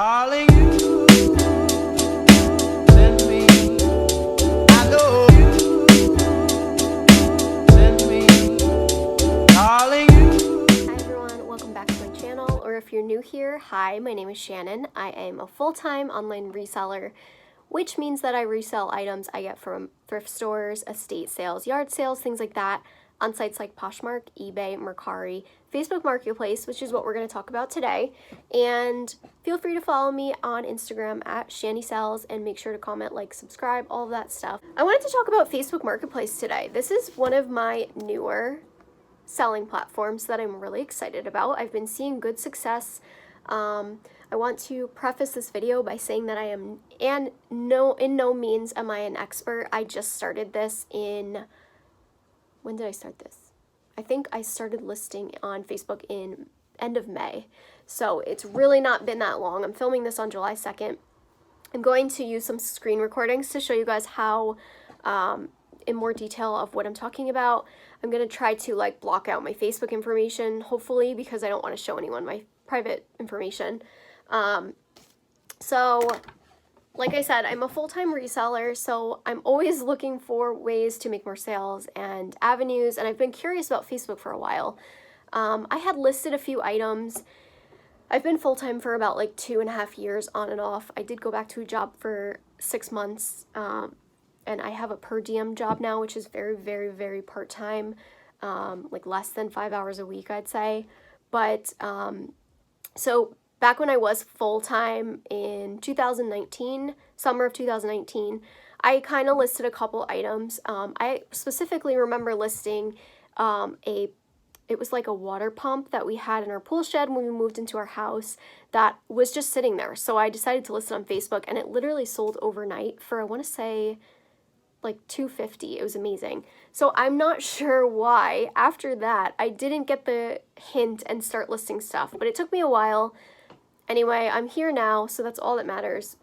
Calling you, send me. I know you, send me. Calling you. Hi everyone, welcome back to my channel, or if you're new here, hi, my name is Shannon. I am a full-time online reseller, which means that I resell items I get from thrift stores, estate sales, yard sales, things like that, on sites like Poshmark, eBay, Mercari, Facebook Marketplace, which is what we're going to talk about today. And feel free to follow me on Instagram at ShannySells and make sure to comment, like, subscribe, all of that stuff. I wanted to talk about Facebook Marketplace today. This is one of my newer selling platforms that I'm really excited about. I've been seeing good success. I want to preface this video by saying that I am, and in no means am I an expert. I just started this when did I start this? I think I started listing on Facebook in end of May. So it's really not been that long. I'm filming this on July 2nd. I'm going to use some screen recordings to show you guys how, in more detail of what I'm talking about. I'm going to try to block out my Facebook information, hopefully, because I don't want to show anyone my private information. So like I said, I'm a full-time reseller, so I'm always looking for ways to make more sales and avenues, and I've been curious about Facebook for a while. I had listed a few items. I've been full-time for about 2.5 years on and off. I did go back to a job for 6 months, and I have a per diem job now, which is very, very, very part-time, less than 5 hours a week, I'd say. But so back when I was full-time in 2019, summer of 2019, I kind of listed a couple items. I specifically remember listing it was like a water pump that we had in our pool shed when we moved into our house that was just sitting there. So I decided to list it on Facebook, and it literally sold overnight for, I want to say, $250. It was amazing. So I'm not sure why after that I didn't get the hint and start listing stuff, but it took me a while. Anyway, I'm here now, so that's all that matters.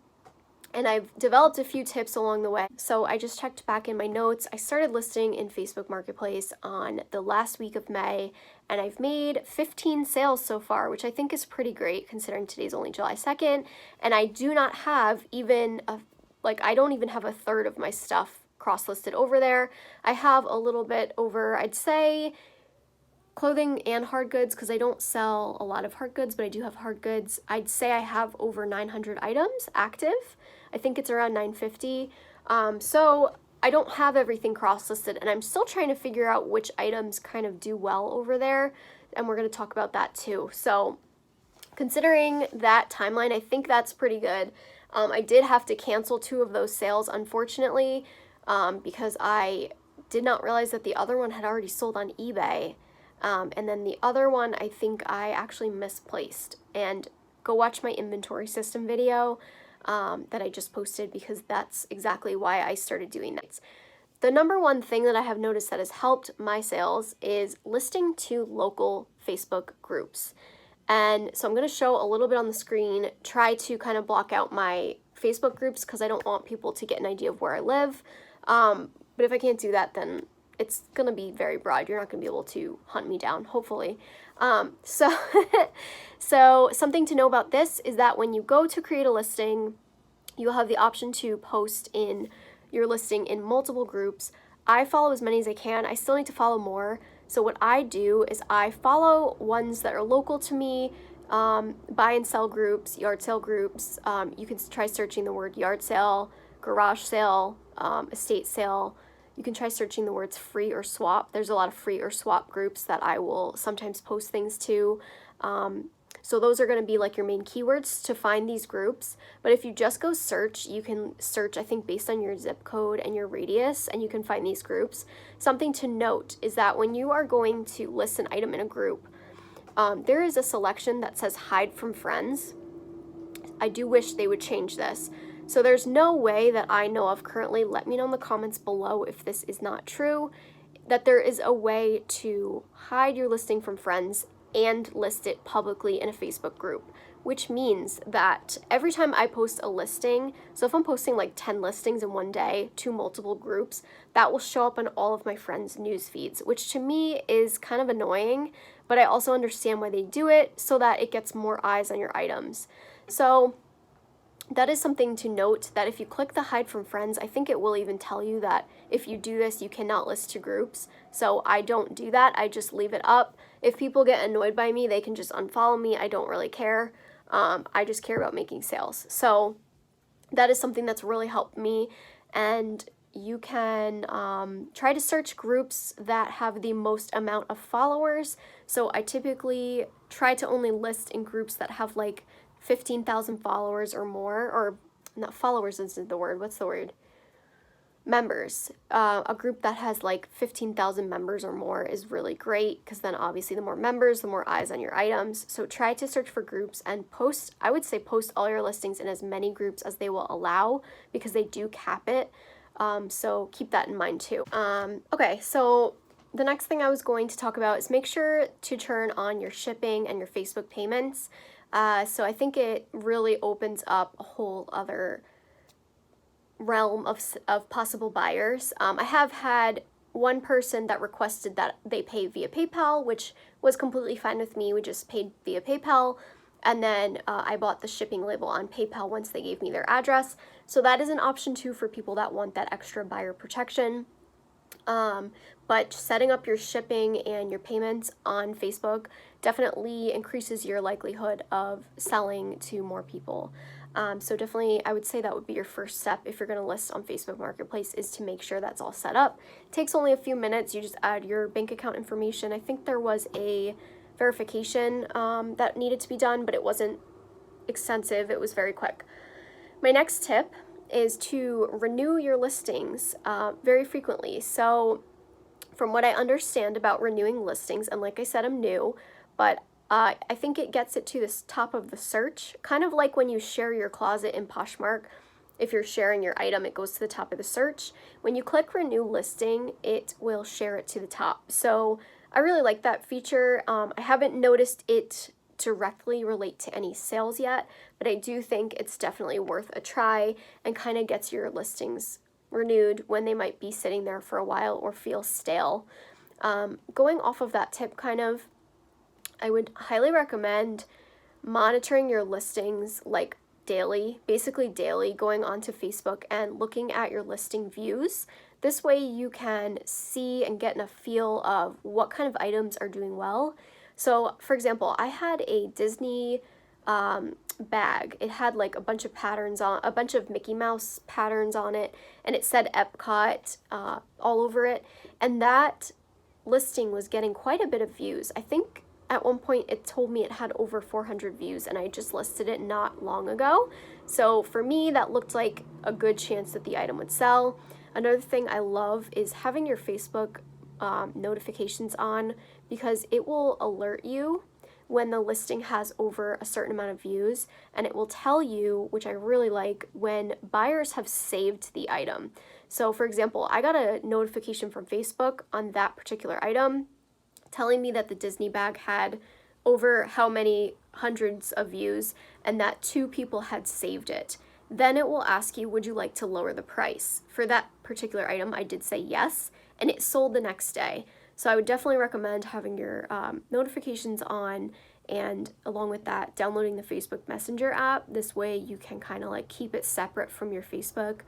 And I've developed a few tips along the way. So I just checked back in my notes. I started listing in Facebook Marketplace on the last week of May, and I've made 15 sales so far, which I think is pretty great considering today's only July 2nd. And I do not have even I don't even have a third of my stuff cross-listed over there. I have a little bit over, I'd say, clothing and hard goods, because I don't sell a lot of hard goods, but I do have hard goods. I'd say I have over 900 items active. I think it's around 950. So I don't have everything cross-listed, and I'm still trying to figure out which items kind of do well over there, and we're going to talk about that too. So considering that timeline, I think that's pretty good. I did have to cancel 2 of those sales, unfortunately, because I did not realize that the other one had already sold on eBay. And then the other one, I think I actually misplaced. And go watch my inventory system video that I just posted, because that's exactly why I started doing that. The number one thing that I have noticed that has helped my sales is listing to local Facebook groups. And so I'm going to show a little bit on the screen, try to kind of block out my Facebook groups because I don't want people to get an idea of where I live. But if I can't do that, then it's going to be very broad. You're not going to be able to hunt me down, hopefully. So something to know about this is that when you go to create a listing, you'll have the option to post in your listing in multiple groups. I follow as many as I can. I still need to follow more. So what I do is I follow ones that are local to me, buy and sell groups, yard sale groups. You can try searching the word yard sale, garage sale, estate sale. You can try searching the words free or swap. There's a lot of free or swap groups that I will sometimes post things to. So those are going to be your main keywords to find these groups. But if you just go search, you can search, I think, based on your zip code and your radius, and you can find these groups. Something to note is that when you are going to list an item in a group, there is a selection that says hide from friends. I do wish they would change this. So there's no way that I know of currently, let me know in the comments below if this is not true, that there is a way to hide your listing from friends and list it publicly in a Facebook group, which means that every time I post a listing, so if I'm posting 10 listings in one day to multiple groups, that will show up on all of my friends' news feeds, which to me is kind of annoying, but I also understand why they do it, so that it gets more eyes on your items. So that is something to note, that if you click the hide from friends, I think it will even tell you that if you do this, you cannot list to groups. So I don't do that. I just leave it up. If people get annoyed by me, they can just unfollow me. I don't really care. I just care about making sales. So that is something that's really helped me. And you can try to search groups that have the most amount of followers. So I typically try to only list in groups that have like 15,000 followers or more, or not followers isn't the word, what's the word? Members. A group that has like 15,000 members or more is really great, because then obviously the more members, the more eyes on your items. So try to search for groups and post, I would say post all your listings in as many groups as they will allow, because they do cap it. So keep that in mind too. Okay, so the next thing I was going to talk about is make sure to turn on your shipping and your Facebook payments. So I think it really opens up a whole other realm of possible buyers. I have had one person that requested that they pay via PayPal, which was completely fine with me. We just paid via PayPal, and then I bought the shipping label on PayPal once they gave me their address. So that is an option too for people that want that extra buyer protection. But setting up your shipping and your payments on Facebook definitely increases your likelihood of selling to more people. So definitely, I would say that would be your first step if you're going to list on Facebook Marketplace, is to make sure that's all set up. It takes only a few minutes. You just add your bank account information. I think there was a verification that needed to be done, but it wasn't extensive. It was very quick. My next tip is to renew your listings very frequently. So from what I understand about renewing listings, and like I said, I'm new, but I think it gets it to the top of the search, kind of like when you share your closet in Poshmark. If you're sharing your item, it goes to the top of the search. When you click renew listing, it will share it to the top. So I really like that feature. I haven't noticed it directly relate to any sales yet, but I do think it's definitely worth a try, and kind of gets your listings renewed when they might be sitting there for a while or feel stale. Going off of that tip, I would highly recommend monitoring your listings like daily, basically daily, going onto Facebook and looking at your listing views. This way you can see and get a feel of what kind of items are doing well. So for example, I had a Disney bag. It had like a bunch of patterns on, a bunch of Mickey Mouse patterns on it, and it said Epcot all over it, and that listing was getting quite a bit of views. I think at one point it told me it had over 400 views, and I just listed it not long ago. So for me, that looked like a good chance that the item would sell. Another thing I love is having your Facebook notifications on, because it will alert you when the listing has over a certain amount of views, and it will tell you, which I really like, when buyers have saved the item. So for example, I got a notification from Facebook on that particular item telling me that the Disney bag had over how many hundreds of views, and that 2 people had saved it. Then it will ask you, would you like to lower the price? For that particular item, I did say yes, and it sold the next day. So I would definitely recommend having your notifications on, and along with that, downloading the Facebook Messenger app. This way you can kind of like keep it separate from your Facebook,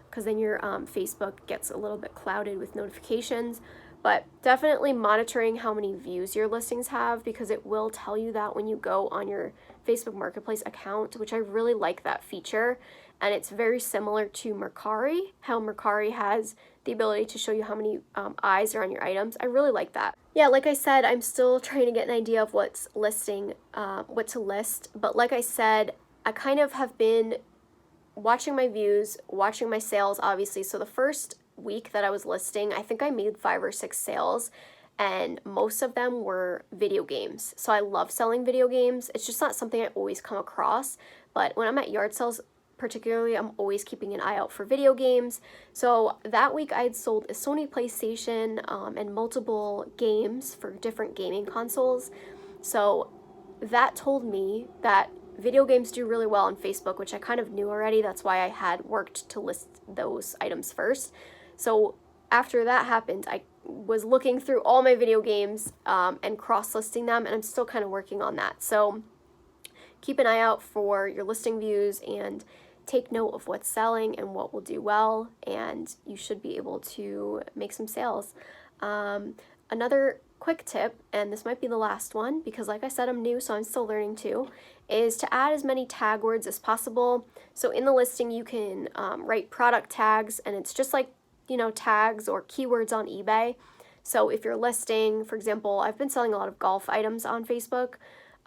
because then your Facebook gets a little bit clouded with notifications. But definitely monitoring how many views your listings have, because it will tell you that when you go on your Facebook Marketplace account, which I really like that feature. And it's very similar to Mercari, how Mercari has the ability to show you how many eyes are on your items. I really like that. Yeah, like I said, I'm still trying to get an idea of what to list. But like I said, I kind of have been watching my views, watching my sales, obviously. So the first week that I was listing, I think I made 5 or 6 sales, and most of them were video games. So I love selling video games. It's just not something I always come across, but when I'm at yard sales particularly, I'm always keeping an eye out for video games. So that week I had sold a Sony PlayStation and multiple games for different gaming consoles. So that told me that video games do really well on Facebook, which I kind of knew already. That's why I had worked to list those items first. So after that happened, I was looking through all my video games and cross-listing them, and I'm still kind of working on that. So keep an eye out for your listing views and take note of what's selling and what will do well, and you should be able to make some sales. Another quick tip, and this might be the last one because like I said, I'm new, so I'm still learning too, is to add as many tag words as possible. So in the listing, you can write product tags, and it's just like, you know, tags or keywords on eBay. So if you're listing, for example, I've been selling a lot of golf items on Facebook.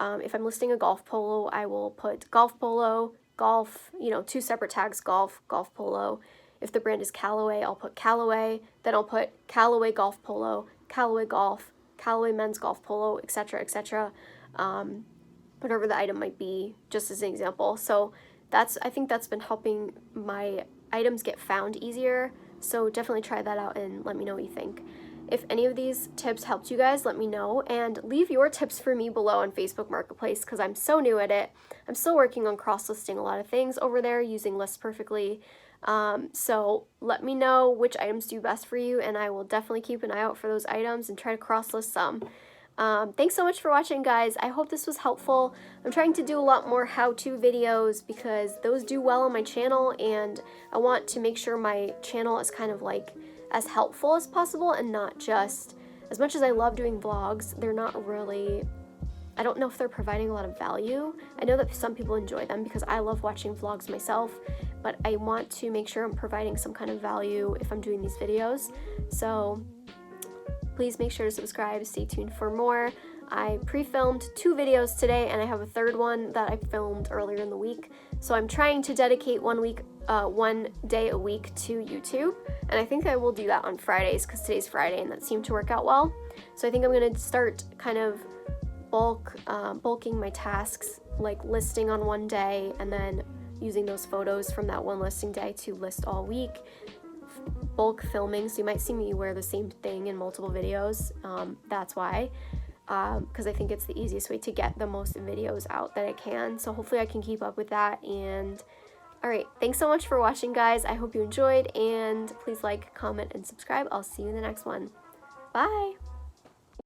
If I'm listing a golf polo, I will put golf polo, golf, you know, 2 separate tags, golf, golf polo. If the brand is Callaway, I'll put Callaway, then I'll put Callaway golf polo, Callaway golf, Callaway men's golf polo, etc., etc. Whatever the item might be, just as an example. So I think that's been helping my items get found easier. So definitely try that out and let me know what you think. If any of these tips helped you guys, let me know, and leave your tips for me below on Facebook Marketplace because I'm so new at it. I'm still working on cross-listing a lot of things over there using List Perfectly. So let me know which items do best for you, and I will definitely keep an eye out for those items and try to cross-list some. Thanks so much for watching, guys. I hope this was helpful. I'm trying to do a lot more how-to videos because those do well on my channel, and I want to make sure my channel is kind of like as helpful as possible and not just, as much as I love doing vlogs, they're not really, I don't know if they're providing a lot of value. I know that some people enjoy them because I love watching vlogs myself, but I want to make sure I'm providing some kind of value if I'm doing these videos. So please make sure to subscribe, stay tuned for more. I pre-filmed 2 videos today, and I have a 3rd one that I filmed earlier in the week. So I'm trying to dedicate one day a week to YouTube, and I think I will do that on Fridays because today's Friday, and that seemed to work out well. So I think I'm going to start kind of bulking my tasks, like listing on one day, and then using those photos from that one listing day to list all week. Bulk filming, so you might see me wear the same thing in multiple videos. That's why. Because I think it's the easiest way to get the most videos out that I can. So hopefully I can keep up with that. And alright, thanks so much for watching, guys. I hope you enjoyed, and please like, comment, and subscribe. I'll see you in the next one. Bye!